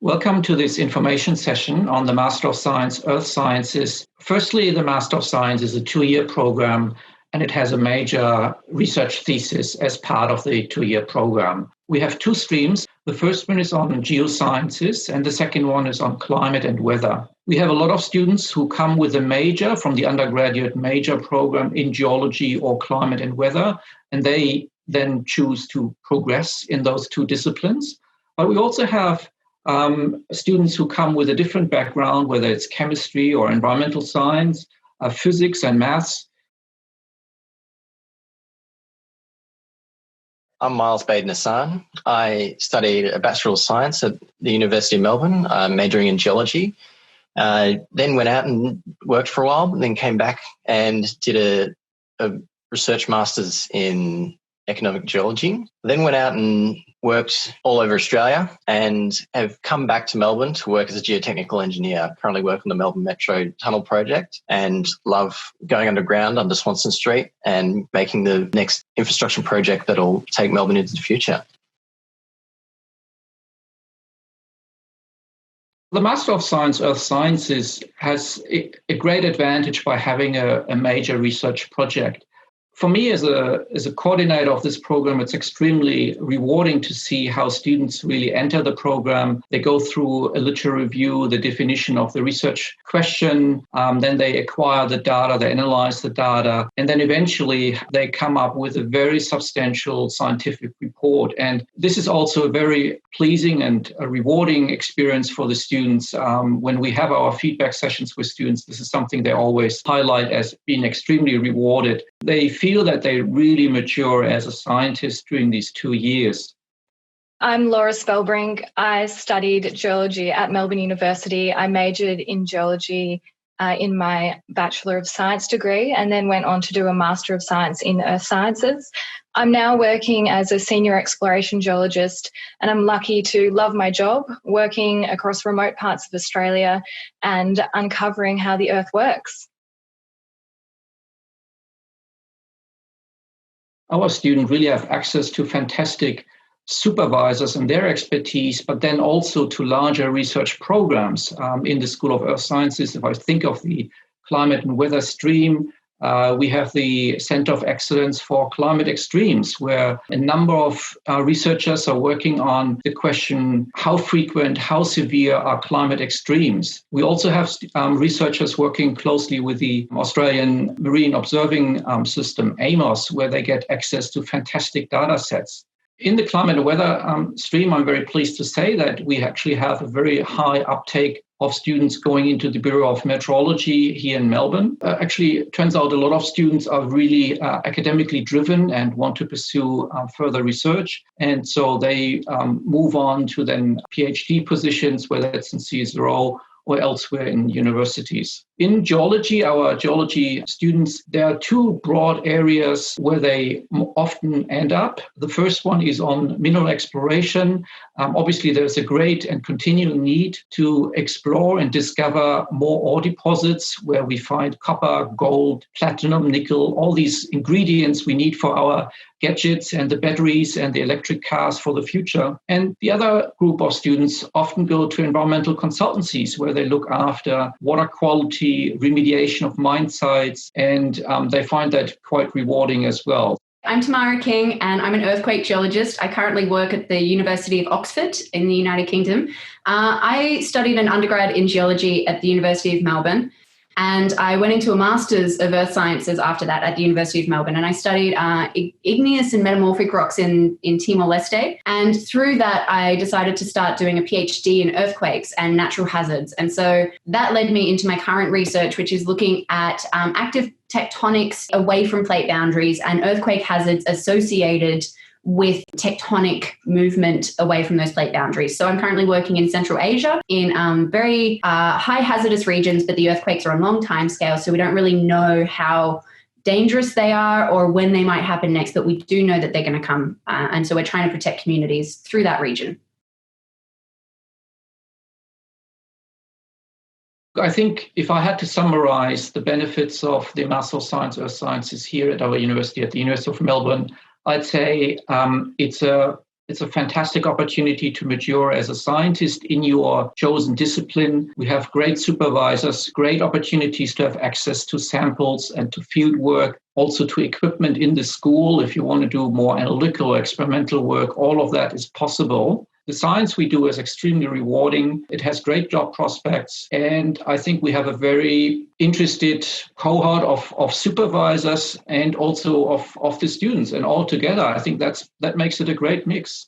Welcome to this information session on the Master of Science, Earth Sciences. Firstly, the Master of Science is a 2-year program, and it has a major research thesis as part of the 2-year program. We have 2 streams. The first one is on geosciences, and the second one is on climate and weather. We have a lot of students who come with a major from the undergraduate major program in geology or climate and weather, and they then choose to progress in those 2 disciplines. But we also have students who come with a different background, whether it's chemistry or environmental science, physics and maths. I'm Miles Baden-Hassan. I studied a Bachelor of Science at the University of Melbourne, majoring in geology. Then went out and worked for a while, then came back and did a research master's in economic geology. Then went out and worked all over Australia and have come back to Melbourne to work as a geotechnical engineer. I currently work on the Melbourne Metro Tunnel project and love going underground under Swanston Street and making the next infrastructure project that'll take Melbourne into the future. The Master of Science, Earth Sciences has a great advantage by having a major research project. For me, as a coordinator of this program, it's extremely rewarding to see how students really enter the program. They go through a literature review, the definition of the research question, then they acquire the data, they analyze the data, and then eventually they come up with a very substantial scientific report. And this is also a very pleasing and a rewarding experience for the students. When we have our feedback sessions with students, this is something they always highlight as being extremely rewarded. They feel that they really mature as a scientist during these 2 years. I'm Laura Spellbrink. I studied geology at Melbourne University. I majored in geology in my Bachelor of Science degree and then went on to do a Master of Science in Earth Sciences. I'm now working as a senior exploration geologist, and I'm lucky to love my job, working across remote parts of Australia and uncovering how the Earth works. Our students really have access to fantastic supervisors and their expertise, but then also to larger research programs in the School of Earth Sciences. If I think of the climate and weather stream, we have the Center of Excellence for Climate Extremes, where a number of researchers are working on the question, how frequent, how severe are climate extremes? We also have researchers working closely with the Australian Marine Observing System, AMOS, where they get access to fantastic data sets. In the climate and weather stream, I'm very pleased to say that we actually have a very high uptake of students going into the Bureau of Meteorology here in Melbourne. Actually, it turns out a lot of students are really academically driven and want to pursue further research. And so they move on to then PhD positions, whether it's in CSIRO or elsewhere in universities. In geology, our geology students, there are 2 broad areas where they often end up. The first one is on mineral exploration. Obviously, there's a great and continuing need to explore and discover more ore deposits where we find copper, gold, platinum, nickel, all these ingredients we need for our gadgets and the batteries and the electric cars for the future. And the other group of students often go to environmental consultancies where they look after water quality, remediation of mine sites, and they find that quite rewarding as well. I'm Tamara King and I'm an earthquake geologist. I currently work at the University of Oxford in the United Kingdom. I studied an undergrad in geology at the University of Melbourne, and I went into a Master's of Earth Sciences after that at the University of Melbourne, and I studied igneous and metamorphic rocks in Timor-Leste. And through that, I decided to start doing a PhD in earthquakes and natural hazards. And so that led me into my current research, which is looking at active tectonics away from plate boundaries and earthquake hazards associated with tectonic movement away from those plate boundaries. So I'm currently working in Central Asia in very high hazardous regions, but the earthquakes are on long time scale, so we don't really know how dangerous they are or when they might happen next, but we do know that they're going to come. And so we're trying to protect communities through that region. I think if I had to summarize the benefits of the Master of Science, Earth Sciences here at our university, at the University of Melbourne, I'd say it's a It's a fantastic opportunity to mature as a scientist in your chosen discipline. We have great supervisors, great opportunities to have access to samples and to field work, also to equipment in the school. If you want to do more analytical or experimental work, all of that is possible. The science we do is extremely rewarding. It has great job prospects. And I think we have a very interested cohort of supervisors and also of the students. And all together, I think that makes it a great mix.